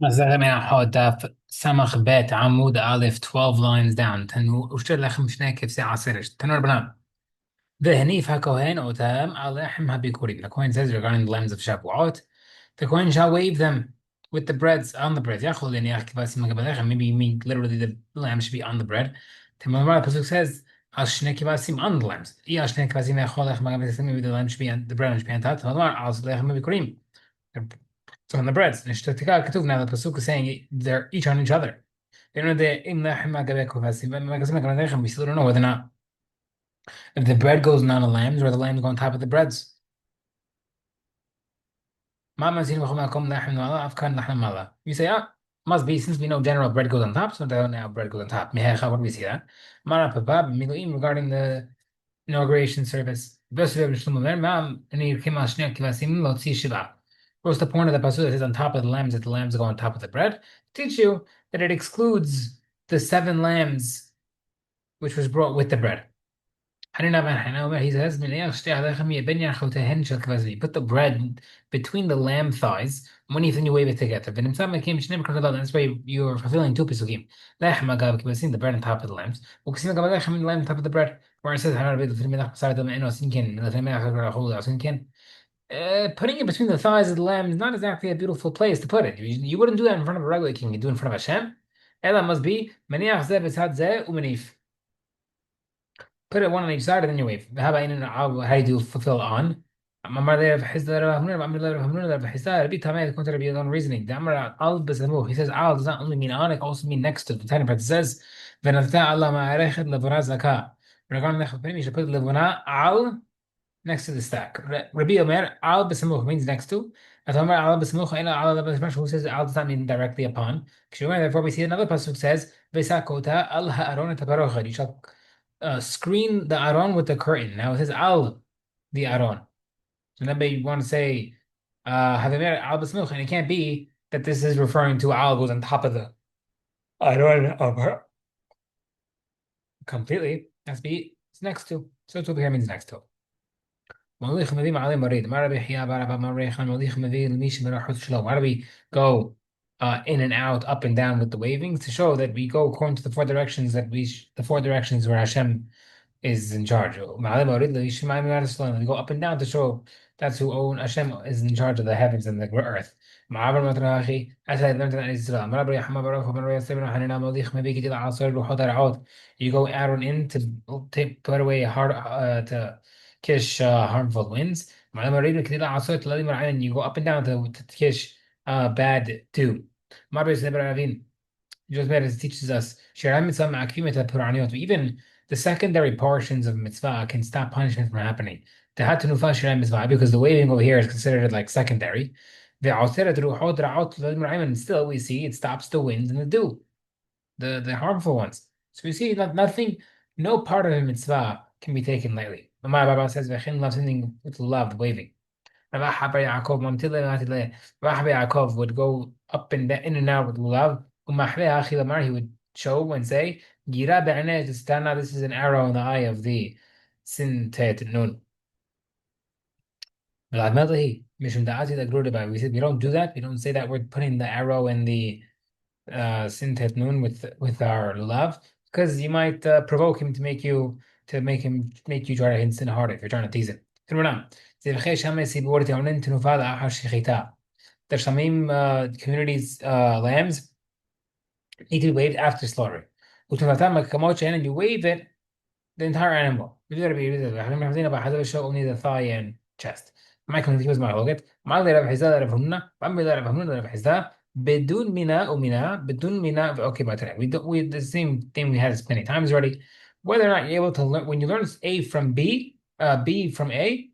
مثلا Menahot Daf سمخ بيت عمود ألف 12 lines down وشتر لخم شنا كيف ساعة سرش تنور بنام ذهني فهكوهين أو تام على حمها بيكورين. The coin says regarding the lambs of Shavuot, the coin shall wave them with the breads on the bread. ياخذ يعني يحكي بس ما قبل maybe you mean literally the lamb should be on the bread. تمام. The pasuk says عشان كباسيم on the lambs. إيه عشان كباسيم ياخذ لخم ما قبل maybe the lamb should be on the bread should be on top. تمام. عاوز لخم بيكورين. So on the breads, نشتتكا كتوب now the pasuk is saying they're each on each other. You know the إم لحم ما قبل كباسيم ما قبل ما قبل we still don't know whether or not if the bread goes on the lambs or the lambs go on top of the breads. Mama seen لحم مالا أفكار لحم مالا. You say, must be since we know general bread goes on top, so now bread goes on top. Mehecha, what do we see that? Mara Papa, Miluim regarding the inauguration service. Best of every Ma'am, and he came out Shnek Kivasim, Lotzi Shiva. What's the point of the pasuk that says on top of the lambs that the lambs go on top of the bread? Teach you that it excludes the 7 lambs which was brought with the bread. He says, put the bread between the lamb thighs when you wave it together. That's why you're fulfilling 2 pesukim. The bread on top of the lambs. The lamb on top of the bread. Where it says, putting it between the thighs of the lamb is not exactly a beautiful place to put it. You wouldn't do that in front of a regular king. You do it in front of Hashem. Ela must be put it one on each side and then you wave. How about how do you fulfill on? أما there بحس ده همنون أما ده همنون ده بحس ده ربي تمام يكون ترى beyond reasoning. ده أمر al بسموه. He says al does not only mean on, it also mean next to. The tiny part says ונفتح الله ما عرخت لبناء زكاة. Regarding the خفين you should put لبناء al next to the stack. Rabbi Omer al بسموه means next to. Atomer al بسموه إلا al بسموه who says al does not mean directly upon. Therefore we see another pasuk says v'sakota al ha'aron et haparochad. You shall screen the Aron with the curtain. Now it says Al the Aron. So then you want to say Havemer Al Basmuch, and it can't be that this is referring to Al goes on top of the Aron of her completely. That's be it's next to. So it's over here means next to. موليخ مذي معلي مريض ما ربي حيا بعرف ما ريخ موليخ مذي الميش من راح شلو ما ربي go in and out up and down with the wavings to show that we go according to the 4 directions that the 4 directions where Hashem is in charge. معلم أريد لي شمال من السلام. We go up and down to show that's who own Hashem is in charge of the heavens and the earth. معبر متراخي أسد لم تنال الإسلام مربر يا حمام بروح ومن رأي سبنا حننا مضيخ ما بيجي تلا عصير وحضر عود. You go out and in to put away hard to kish harmful winds. معلم أريد كتلا عصير تلا مرعين. You go up and down to kish bad too. مربر سبنا عارفين. Just better teaches us even the secondary portions of mitzvah can stop punishment from happening. Because the waving over here is considered like secondary. And still we see it stops the winds and the dew, the harmful ones. So we see that nothing, no part of a mitzvah can be taken lightly. My Baba says, love something with love, waving. Yaakov would go up and in and out with love. He would show and say, "Gira be'aneh tistana." This is an arrow in the eye of the sin tet nun. We said we don't do that. We don't say that we're putting the arrow in the sin tet nun with our love, because you might provoke him to make you try to hit sin harder if you're trying to tease him. There's some communities lambs need to be waved after slaughtering. And you wave it the entire animal. Only the thigh and chest. ما يكون في مزمع وقت ما اللي ربح حزة ربح هنا بعمل اللي ربح هنا ربح حزة بدون ميناء وميناء بدون ميناء. Okay, but we the same thing we had this many times already. Whether or not you're able to learn when you learn A from B, B from A,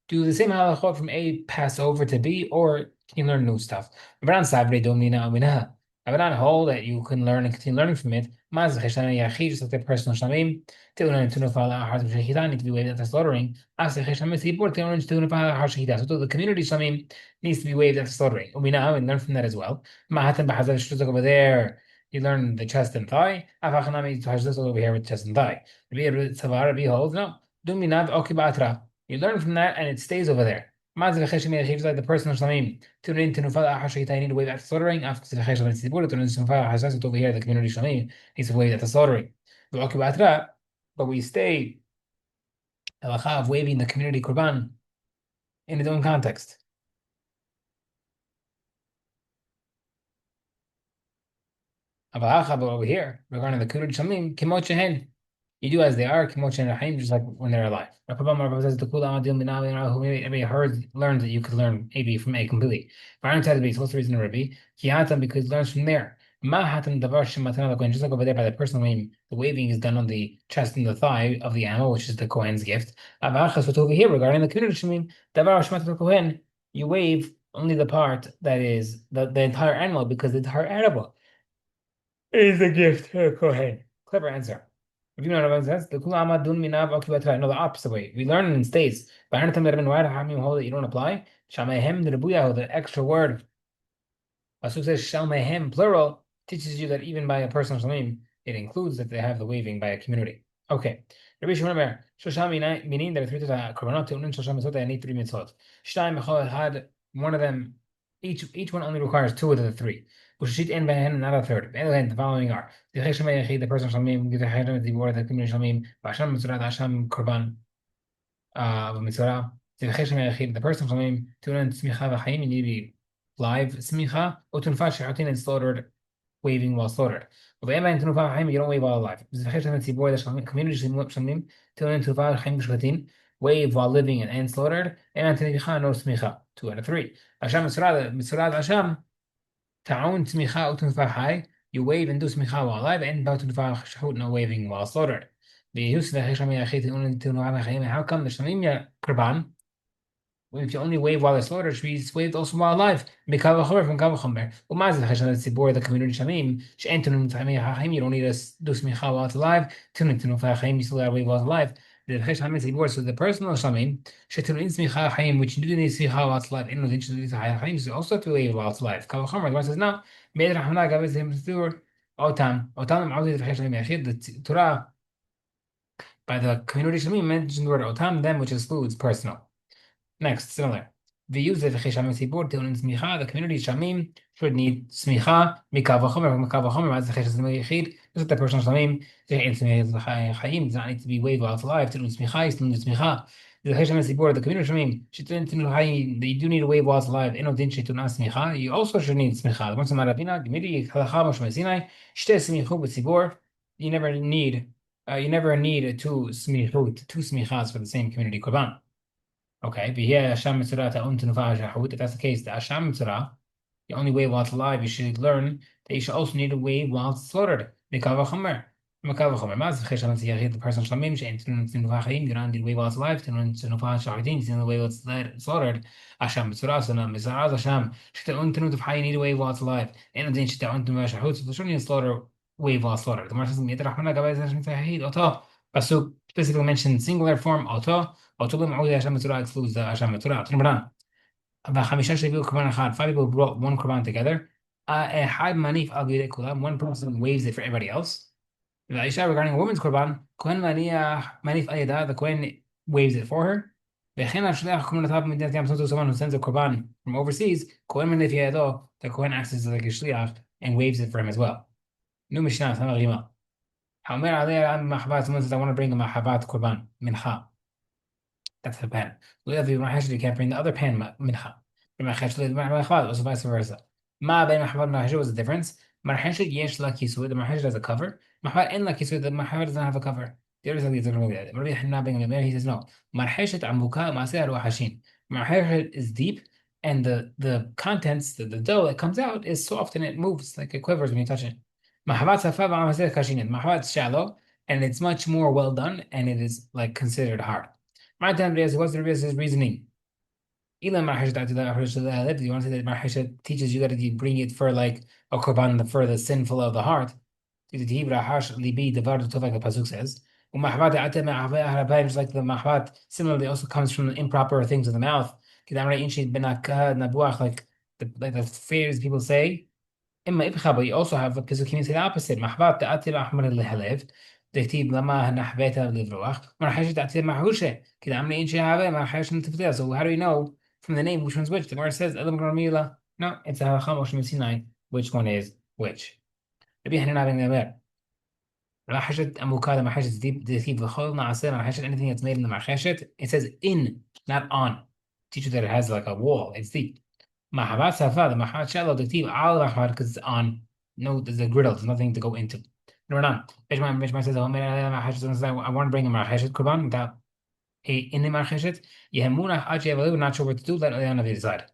do the same halachot from A pass over to B, or can you learn new stuff? Abraham Sabre Domina Amina. Abraham hold that you can learn and continue learning from it. Maz Cheshana Yachi, just like the personal Shamim, Tilun to Nufala Heart of Shahida need to be waved after slaughtering. As the Cheshamis Sibur, Tilun to Nufala Heart Shahida. So the community Shamim needs to be waved after slaughtering. Umina and learn from that as well. Mahatan Bahazal Shuzak over there. You learn the chest and thigh. Afachanami to Hashdas over here with chest and thigh. Savar, be holds no. Duminav Okibatra. You learn from that and it stays over there. Mas v'chesh me achieve like the person shamim tune in to nufal achashit I need to wave at the slaughtering after v'chesh shamim tzibur tune in to nufal achashit over here the community shamim needs to wave at the slaughtering. But we stay halacha of waving the community korban in its own context. But over here regarding the community shamim kimot shehen. You do as they are, Kimot Rahim, just like when they're alive. Rabbi says the Kula Amadil Minawi who maybe heard learned that you could learn A from A completely. Baron said to be what's the reason Rabbi? Kihatam because it learns from there. Mahatam Davar Shematan Kohen, just like over there by the personal name, the waving is done on the chest and the thigh of the animal, which is the Kohen's gift. Avachas what's over here regarding the community Shemim, Davar Shematan Kohen, you wave only the part that is the entire animal because the entire animal is the gift to the Kohen. Clever answer. If you know what I'm saying, the kula dun minav okibatra. No, the opposite way. We learn in states. But I understand that in wide hamim hold that you don't apply. Shamehem the rebuya, the extra word. Pasuk says shamehem plural teaches you that even by a personal shamim, it includes that they have the waving by a community. Okay. Rabbi Shimon Omer, Shosham meaning there are three korbanot to Shosham mitzvot. I need three mitzvot. Shtaim echol had one of them. Each one only requires two of the three. Ushit en behen not a third. The following are the person shamim, the word the community shamim, Basham mitzvot Hasham korban mitzvah. The person shamim to learn smicha v'chaim. You need to be live smicha. Utunfa shechatin and slaughtered, waving while slaughtered. But you don't wave while alive. The community shamim to learn tufa v'chaim b'shchatin. Wave while living and slaughtered. No smicha. 2 out of 3. Hasham mitzvah Hasham. Ta'un tmicha utunfa high. You wave and do smicha while alive, and ba'utunfa shahut no waving while slaughtered. How come the shamim korban? If you only wave while they're slaughtered, it should be waved also while alive. From Kavachomer. The community shamim. You don't need to do smicha while it's alive. You still gotta wave while it's alive. So the personal shamim, which you do need smicha while it's alive, you also have to wave while it's alive. Kavachomer, the one says no. The Torah by the community shamim mentioned the word otam, them, which excludes personal. Next, similar. We use the the community shamim should need smicha mikav v'chomer as the chesed yechid. Just like the personal shamim, chayim does not need to be waved while it's alive. To do smicha is to do smicha. The community shamim you do need to wave while it's alive. Eno din shetunah smicha. You also should need smicha. Once a marabina, gemiri halacha moshe sinai shte smichu b'tzibor. You never need two smichas for the same community korban. Okay, but here Hashem Mitzvah ta'un tenufa shahut. If that's the case, the Hashem Mitzvah, you only wave while it's alive. You should learn that you should also need to wave while it's slaughtered. Mikav v'chomer. Maz v'chesh Hashem tziyachid the person shlamim she'en tenufa chayim. You don't need to wave while it's alive. Tenufa shahadim. You need to wave while it's slaughtered. Hashem Mitzvah sana Mitzvah Hashem she'teun tenufa chayim. You need to wave while it's alive. And then she'teun tenufa shahut. So the shouldn't slaughter wave while slaughtered. The Gemara says Mitzvah Rahmana Gabay Hashem tziyachid Oto. Pasuk specifically mentioned singular form Oto. Excludes the Hashem Mitzvah. 5 people brought one korban together. One person waves it for everybody else. Regarding a woman's korban, the Kohen waves it for her. Someone who sends a korban from overseas, the Kohen acts as like a shliach and waves it for him as well. New Mishnah, someone says, I want to bring a mahabat korban, mincha. That's the pan. You can't bring the other pan, mincha. Also vice versa. What's the difference? The marheshed has a cover. The marheshed doesn't have a cover. The other side is going to be that. He says no. Marheshed is deep, and the contents, the dough that comes out is soft and it moves like it quivers when you touch it. Mahabat is shallow, and it's much more well done, and it is like considered hard. What's the Rebbe's reasoning? If you want to say that Marheshet teaches you that you bring it for like a korban for the sinful of the heart, like the pasuk says. Just like the mahvat, similarly also comes from the improper things of the mouth. Like the fears people say. But you also have pasukim say the opposite. Mahvat ta'atil ahmar lehalev. تكتيب لما نحبيتها للروح مرحشة تعطي محوشة كده عملي إنشاء هذا مرحشة نتفتح. So how do we know from the name, which one's which? The Gemara says, Elam Gramila. No, it's a Halachah Moshe Sinai. Which one is which? Rabbi Hanan having the Mahashet Amukad, Mahashet is deep, the deep, the Chol, Naaseh, Mahashet, anything that's made in the Mahashet, it says in, not on. Teach you that it has like a wall, it's deep. Mahabat Safa, the Mahat Shallow, the deep, Al Mahad, because it's on. No, there's a griddle, there's nothing to go into. No, no. Bishman says, I want to bring a Mahashet Kurban without in the marcheshet, Yehemuna Achi not sure what to do, let on the decide.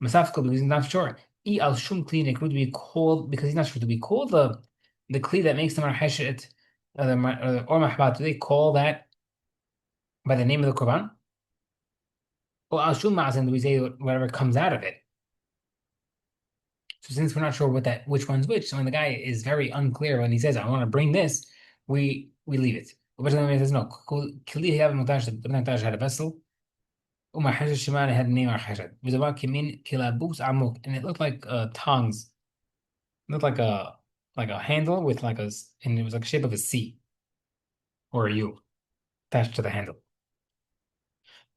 Masafko, because he's not sure. I al shum kli nekru to be called, because he's not sure to be called the kli that makes the marcheshet or mahbat. Do they call that by the name of the korban? Or al shum ma'asen, do we say whatever comes out of it? So since we're not sure which one's which, so when the guy is very unclear when he says, I want to bring this, we leave it. But then he says, no, kli had a vessel. ومحاجة الشمال had name حاجة وزباق كمين كلابوس عموك, and it looked like tongs. It looked like a handle with and it was like the shape of a C or a U attached to the handle.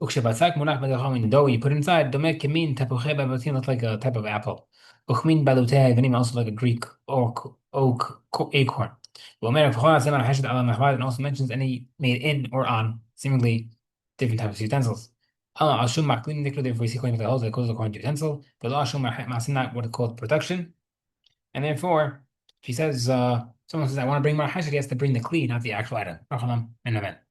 וכשבצק מונח בתוכו in dough you put inside דומה כמין תפוחי בבתים, looked like a type of apple. וכמין בלוטי היוונים, also like a Greek oak acorn. ואומר בכל הזמן החשד על המחבת, and also mentions any made in or on seemingly different types of utensils. I'll show my cleaning nickel if we see according to the holes that goes according to utensil, but I'll show my not what it called production. And therefore, if he says someone says I want to bring my hash, he has to bring the kli, not the actual item.